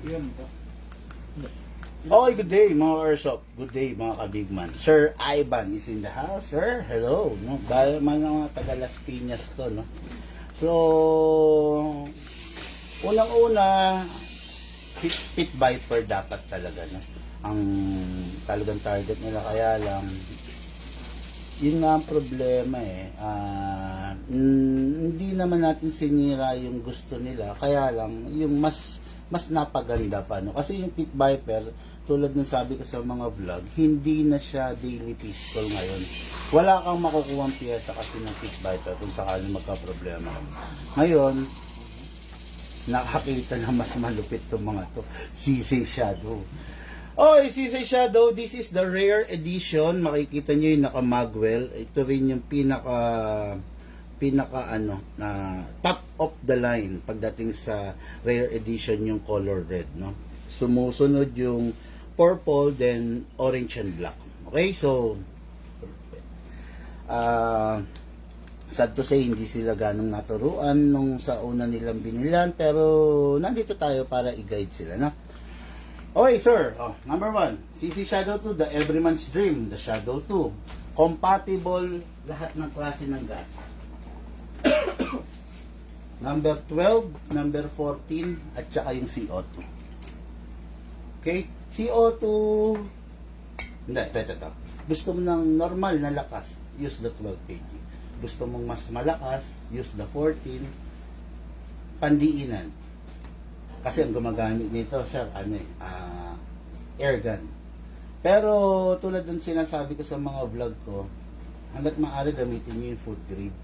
Yun. Okay, good day mga Airsoft. Good day mga kabigman. Sir Ivan is in the house, sir. Hello. No? Dahil mga taga Las Piñas to, no? So, unang-una, pit viper dapat talaga, no? Ang talagang target nila, kaya lang, yun nga ang problema eh. Hindi naman natin sinira yung gusto nila, kaya lang, yung mas napaganda pa, no? Kasi yung pit viper, tulad ng sabi ko sa mga vlog, hindi na siya daily pistol ngayon. Wala kang makukuha ang piyesa kasi ng pit viper kung sakaling magka-problema. Ngayon, nakakita na mas malupit itong mga to. CC Shadow. Okay, CC Shadow, this is the rare edition. Makikita nyo yung naka-magwell. Ito rin yung pinaka top of the line pagdating sa rare edition, yung color red, no? Sumusunod yung purple, then orange and black. Okay, so sad to say, hindi sila ganong naturuan nung sa una nilang binilan, pero nandito tayo para i-guide sila, no? Okay, sir. Number 1, CC Shadow 2, the everyman's dream, the Shadow 2. Compatible lahat ng klase ng gas. Number 12, number 14, at saka yung CO2. Okay? CO2, hindi, ito. Gusto mo ng normal na lakas, use the 12 kg. Gusto mong mas malakas, use the 14. Pandiinan. Kasi ang gumagamit nito, sir, air gun. Pero tulad ng sinasabi ko sa mga vlog ko, hanggat maaari gamitin nyo yung food grade.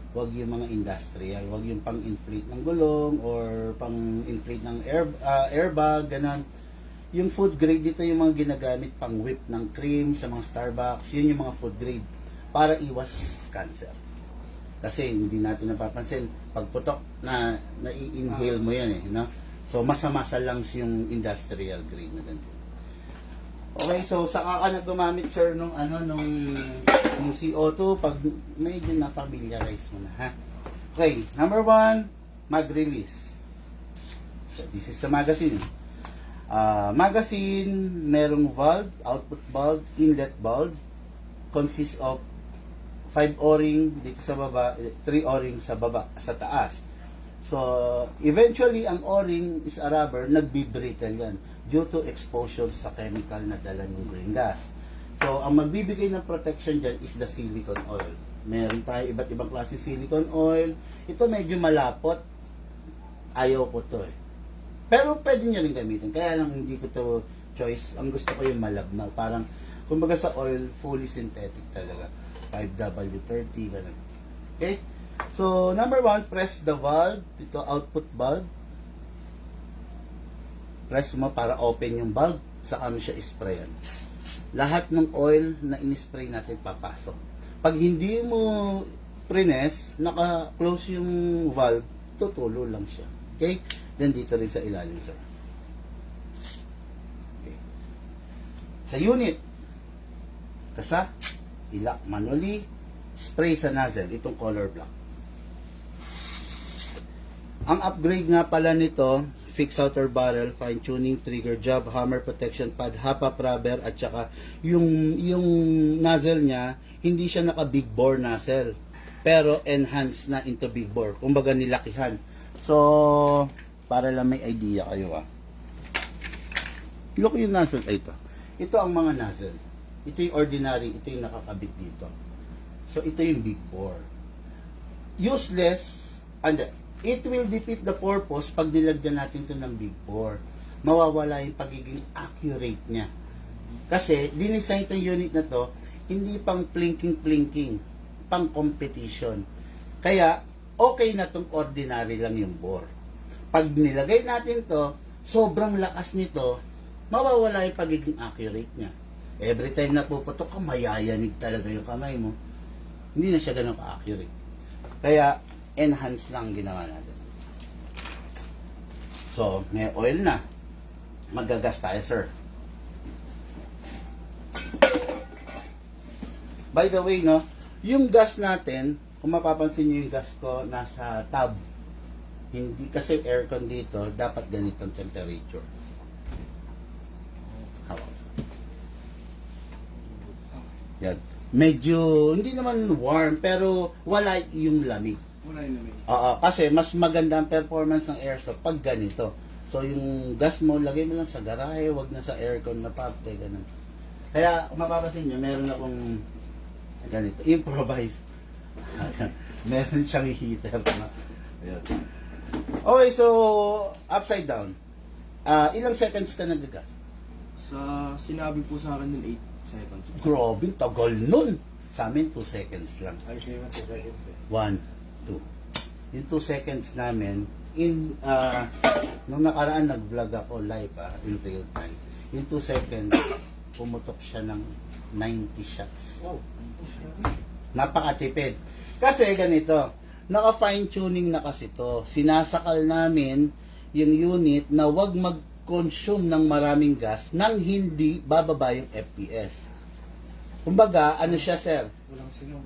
Huwag yung mga industrial, huwag yung pang-inflate ng gulong or pang-inflate ng airbag, ganun. Yung food grade, dito yung mga ginagamit pang whip ng cream sa mga Starbucks, yun yung mga food grade para iwas cancer. Kasi hindi natin napapansin, pagputok na i-inhale mo yan eh, no? So masa-masa lang yung industrial grade na ganito. Okay, so saka ka na gumamit, sir, nung CO2 pag medyo na-familiarize mo na, ha? Okay, number 1, mag-release. So this is the magazine. Magazine, merong valve, output valve, inlet valve, consists of 5 o-ring dito sa baba, 3 o-ring sa baba, sa taas. So, eventually, ang o-ring is a rubber, nagbi-brittle yan due to exposure sa chemical na dala ng green gas. So, ang magbibigay ng protection dyan is the silicone oil. Meron tayo iba't ibang klase silicone oil. Ito medyo malapot. Ayaw ko to eh. Pero pwede nyo rin gamitin. Kaya lang hindi ko to choice. Ang gusto ko yung malabnaw. Parang, kumbaga sa oil, fully synthetic talaga. 5W30, ganun. Okay? So, number 1, press the valve. Ito, output valve. Press mo para open yung valve. Saka mo siya isprayan. Lahat ng oil na in-spray natin papasok. Pag hindi mo prines, naka-close yung valve, tutulo lang siya. Okay? Then dito rin sa ilalim, sir. Okay. Sa unit, kasa, ilak manually, spray sa nozzle, itong color black. Ang upgrade nga pala nito, fix outer barrel, fine tuning, trigger job, hammer protection pad, hapa rubber, at saka yung nozzle niya, hindi siya naka big bore nozzle, pero enhanced na into big bore. Kumbaga nilakihan. So, para lang may idea kayo look yung nozzle, ito ang mga nozzle, ito yung ordinary, ito yung nakakabit dito. So ito yung big bore, useless, and it will defeat the purpose pag nilagyan natin to ng big bore. Mawawala yung pagiging accurate niya kasi dinesign itong unit na to hindi pang plinking, pang competition. Kaya okay na tong ordinary lang yung bore. Pag nilagay natin to, sobrang lakas nito, mawawala yung pagiging accurate niya. Every time na puputok ka, mayayanig talaga yung kamay mo. Hindi na siya ganun ka-accurate. Kaya, enhance lang ginawa natin. So, may oil na. Magagas tayo, sir. By the way, no, yung gas natin, kung mapapansin nyo yung gas ko, nasa tab. Hindi kasi aircon dito, dapat ganitong temperature. Hawak. Yan. Medyo, hindi naman warm, pero wala yung lamig. Wala yung lamig. Oo, kasi mas maganda ang performance ng airsoft pag ganito. So, yung gas mo, lagay mo lang sa garahe, wag na sa aircon na parte, ganun. Kaya, kung mapapasin nyo, meron akong ganito, improvise. Meron siyang heater na. Ayan. Okay, so, upside down. Ilang seconds ka nagagas? Sa sinabi po sa akin yung 8 seconds. Grabe, tagal nun. Sa amin, 2 seconds lang. Ay, kayo 2 seconds eh. 1, 2. Yung 2 seconds namin, nung nakaraan nag-vlog ako live in real time. Yung 2 seconds, pumutok siya ng 90 shots. Oh, Napakatipid. Kasi ganito, naka-fine tuning na kasi to. Sinasakal namin yung unit na wag mag-consume ng maraming gas nang hindi bababa yung FPS. Kumbaga, ano siya, sir? walang singaw.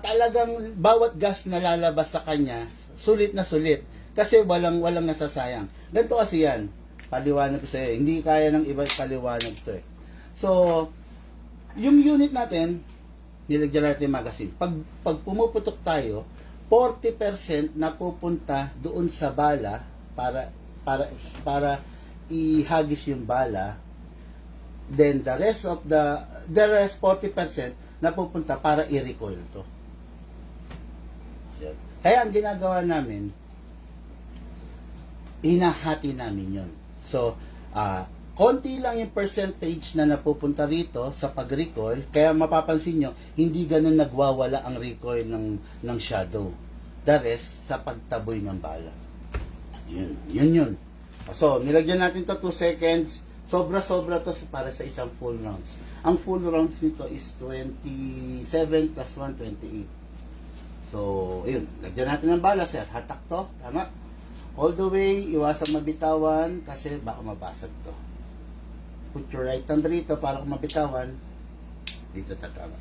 Talagang bawat gas na lalabas sa kanya, sulit na sulit. Kasi walang nasasayang. Ganito kasi yan. Paliwanag ko sa'yo. Hindi kaya ng iba paliwanag to eh. So, yung unit natin, nilagyan natin yung magazine. Pag pumuputok tayo, 40% na pupunta doon sa bala para ihagis yung bala. Then the rest 40% na pupunta para i-recoil to. Kaya ang ginagawa namin, hinahati namin yun. So, konti lang yung percentage na napupunta rito sa pag-recoil, kaya mapapansin nyo, hindi ganun nagwawala ang recoil ng shadow. The rest, sa pagtaboy ng bala. Yun. So, nilagyan natin to 2 seconds. Sobra-sobra to para sa isang full rounds. Ang full rounds nito is 27 plus 1, 28. So, ayun. Lagyan natin ng bala, sir. Hatak to. Tama? All the way, iwasan mabitawan kasi baka mabasag to. Put your right hand rito para kung mabitawan, dito tatama.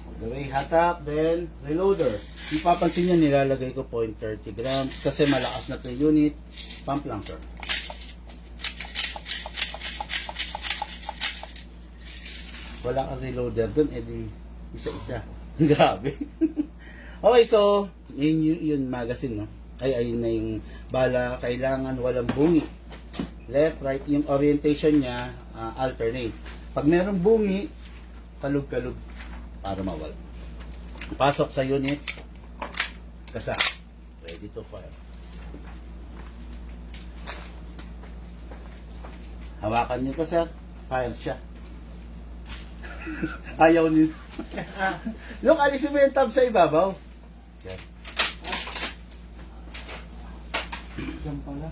All the way, hatak, then reloader. Ipapansin nyo, nilalagay ko 0.30 grams kasi malakas na to unit. Pump lang, sir. Wala kang reloader dun, edi isa-isa. Grabe. Okay, so, yun magazine, no? Ayun na yung bala, kailangan walang bungi. Left, right, yung orientation niya, alternate. Pag merong bungi, kalug-kalug para mawala. Pasok sa unit, kasa, ready to fire. Hawakan nyo to, sir. Fire siya. Ayaw nyo. Look, alisin mo yung tab sa ibabaw. Sir. Diyan pala.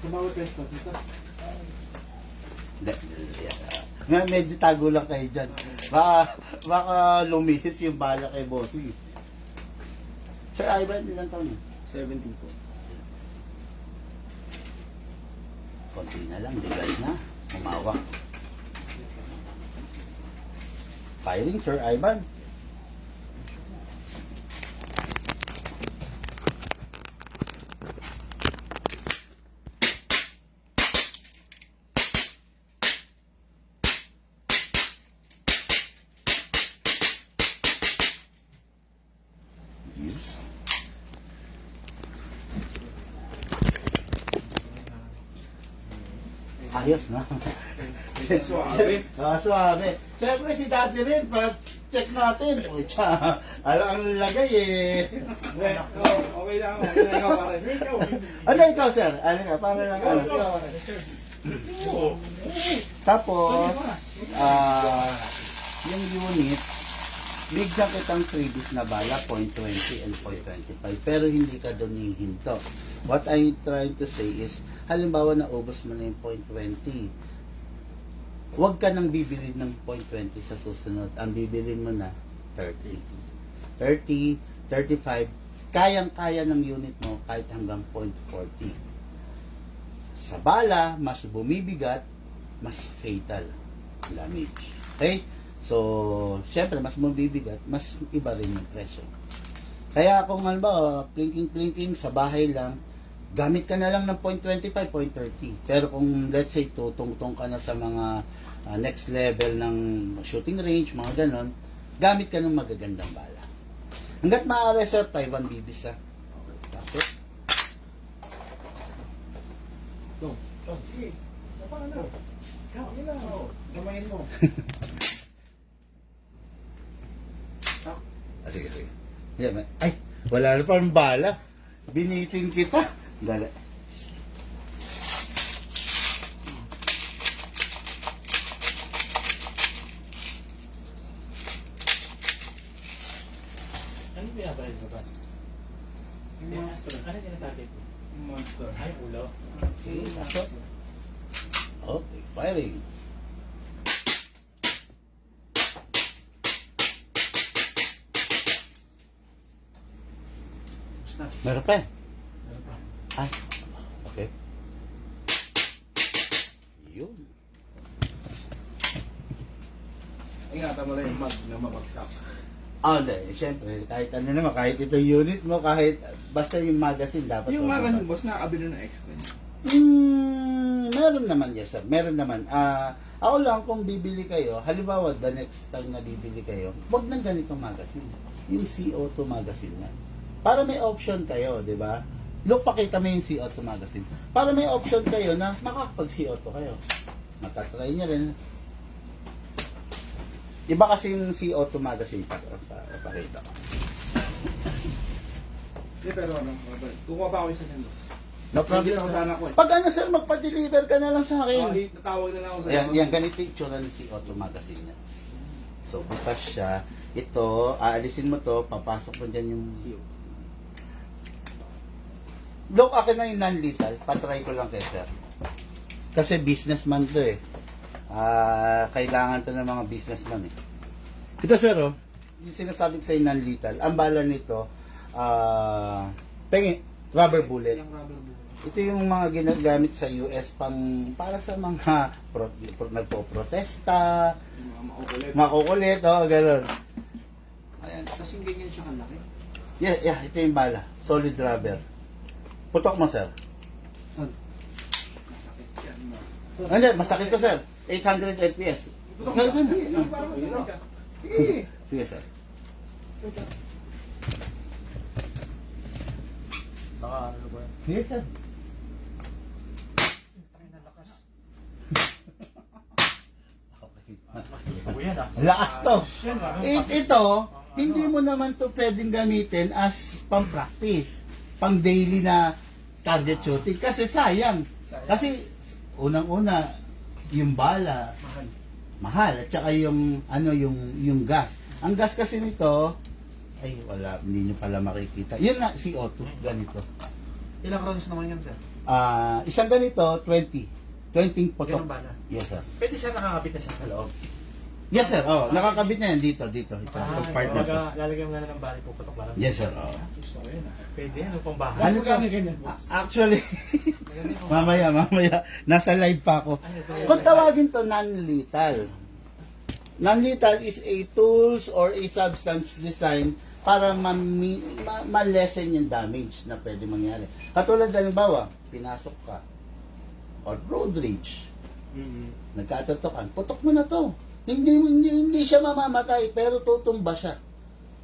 Tumawag kayo sa dito. Medyo tago lang kayo dyan. Baka lumihis yung bala kay Bossy. Sir, Ivan, ilang taon yun? 17 po. Konti na lang, bigas na. Umawak. Firing, Sir Ivan. Yes. Ayos na. Suave. Suave. Siyempre si Daddy rin, pag check natin. O, tsa, alam ang nilagay eh. Okay lang ako pare. Ano ikaw, sir? Ano ka? Paano lang ano? Tapos, yung unit, bigyan kitang previous na bala, 0.20 and 0.25. Pero hindi ka doon hihinto. What I'm trying to say is, halimbawa na ubos mo na yung 0.20, huwag ka nang bibili ng 0.20 sa susunod. Ang bibilin mo na 30. 30, 35, kayang-kaya ng unit mo kahit hanggang 0.40. Sa bala, mas bumibigat, mas fatal damage. Okay? So, syempre, mas bumibigat, mas iba rin yung presyo. Kaya kung ano ba, plinking sa bahay lang, gamit ka na lang ng 0.25, 0.30. Pero kung let's say tutungtong ka na sa mga next level ng shooting range, mga ganon, gamit ka ng magagandang bala. Hanggat maaari sir, Taiwan BBs ha. Bakit? Go. Oh, sige. Napaka na. Sige lang. Gamayin mo. Sige. Ay, wala na pang bala. Binitin kita. Dali. Ano yung pinapalit mo ba? Yung monster. Ano yung tinatarget mo? Yung monster. Ay, ulo. Okay, nako. Okay, firing. Basta. Meron pa. Meron pa. Ay, okay. Yun. Ingatan mo lang yung mag na mabagsak. Hindi. Siyempre, kahit ano naman, kahit ito unit mo, kahit basta yung magazine dapat. Yung wag magazine, mo- boss, nakakabili ng extra niya. Meron naman, yes sir. Meron naman. Ako lang, kung bibili kayo, halimbawa, the next time na bibili kayo, wag ng ganitong magazine. Yung CO2 magazine na. Para may option kayo, di ba? Look, pakita mo yung CO2 magazine. Para may option kayo na makakapag-CO2 kayo. Matatry nyo rin. Iba kasi yung CO2 magazine pakita ko. Hindi, pero ano, kukuha pa ako isa niyan, boss. No problem. Hindi ako sana ko eh. Pag ano sir, magpa-deliver ka na lang sa akin. Natawag na lang ako sa Yan ganito yung tsura ng CO2 magazine niya. So, bukas siya. Ito, aalisin mo to, papasok mo dyan yung... Look, akin na yung non-lethal. Patry ko lang kay sir. Kasi businessman to eh. Kailangan to ng mga businessman eh. Ito sir, oh, yung sinasabi ko sa non-lethal, ang bala nito, rubber bullet. Yung rubber bullet. Ito yung mga ginagamit sa US para sa mga nagpo-protesta, Yung mga makukulit. makukulit, gano'n. Ayan. Kasing ganyan siya kalaki. Yeah, ito yung bala. Solid rubber. Putok mo, sir. Masakit yan, mo. Nandiyan, masakit to, sir. 800 FPS. Ganun. Sige. Sige, sir. Baka ano ba? Sige, sir. Gusto ko yan ah. Lakas to. Yan ah. Ito, hindi mo naman to pwedeng gamitin as pang-practice, pang-daily na target shooting. Kasi sayang. Kasi, unang-una, yung bala, mahal. At saka yung, yung gas. Ang gas kasi nito, ay wala, hindi nyo pala makikita. Yun na, CO2, ganito. Ilang rounds naman yan, sir? Isang ganito, 20. 20 potok. Ganun bala? Yes, sir. Pwede siya nakakabit na siya sa loob. Yes, sir. Nakakabit na yan dito. Ito, itong part na to. Lalagyan mo na ng bali puputok ba? Yes, sir. Gusto ko yun, Pwede yan, upang bahay. Ano to? ganyan, boss? Actually, mamaya. Nasa live pa ako. Kung tawagin to non-lethal. Non-lethal is a tools or a substance design para ma-lessen yung damage na pwede mangyari. Katulad halimbawa, pinasok ka or road rage, nagkatatokan, putok mo na to. Hindi siya mamamatay, pero tutumba siya.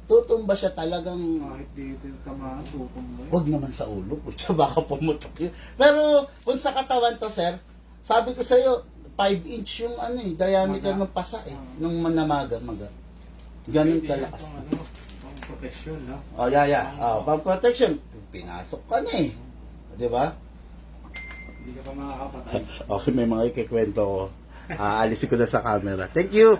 Tutumba siya talagang, Kahit dito yung tamaan, tutumba. wag naman sa ulo, putya, baka pumutok yun. Pero kung sa katawan to, sir, sabi ko sa'yo, 5-inch yung diameter ng pasa nung manamaga. Ganun kalakas. Pang protection, no? Pang protection, pinasok ka na eh. Di ba? Hindi ka pa makakapatay. Okay, may mga ikikwento ko. Aalisin ko na sa camera. Thank you!